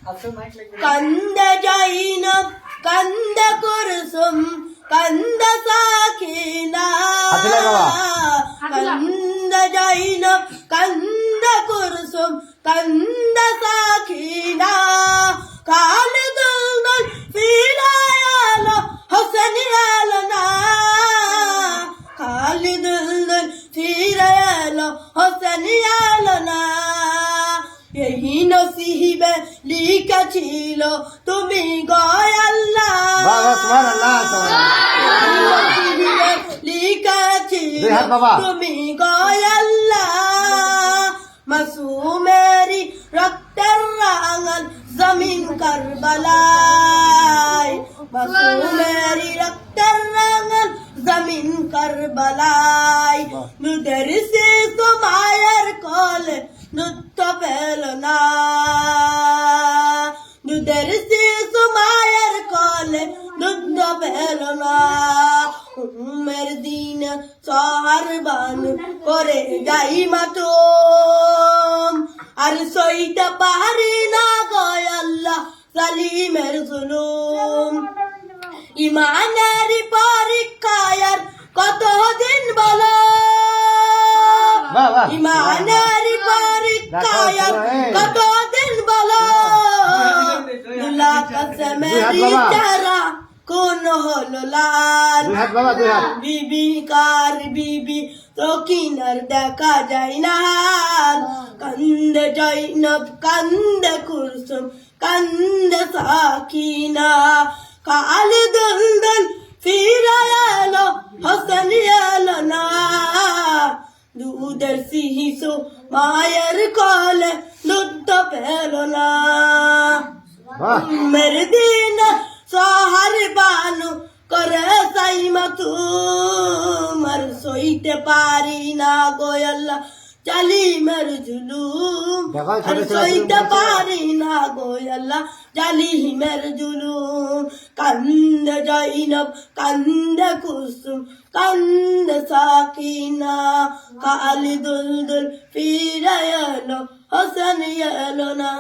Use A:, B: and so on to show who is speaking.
A: कंद जैनब कंद कुरसुम कंद साकिना कंद जैनब कंद कुरसुम कंद साकिना काल दुल्दुल फिरायालो हसन यालना काल दुल्दुल फिरायालो हसन यालना यही नसीबे লিখেছিল তুমি গয় আল্লাহ লিখেছিল তুমি গয় আল্লাহ মাসুমেরি রক্তের রাঙাল জমিন কারবালায় মাসুমেরি রক্তের রাঙাল জমিন কারবালায় নুদের সে মায়ের কোলে নুত্ত পেল না নুদের সে মায়ের কোলে নুত্ত পেল না উমের দিন সহার বান করে যাই মাতুম আর সইতে পারি না গয় আল্লাহ জালিমের জুলুম ইমানের পরীক্ষায় আর কতদিন বলো ইমানের পরীক্ষায় আর কতদিন বলো দুলা কসমেরি চারা কোন হলো লাল বিবি কার বিবি তো কিনার দেখা যায় না কান্দ জৈনব কান্দ কুরসুম কান্দ সাকিনা কাল দুলদুল ফিরায়ালো হসন ইয়ালনা দুধের শিশু মায়ের কোলে দুধ পেল না মেরে দিন সহার বানু করে সাই মাতুমার সইতে পারি না গোয়াল্লা জালিমের জুলুম আর সইতে পারি না গোয়াল্লা জালিমের জুলুম কান্দ জৈনব কান্দ কুসুম কান্দ সাকিনা কাল দুলদুল ফিরায়ালো হসন ইয়ালো না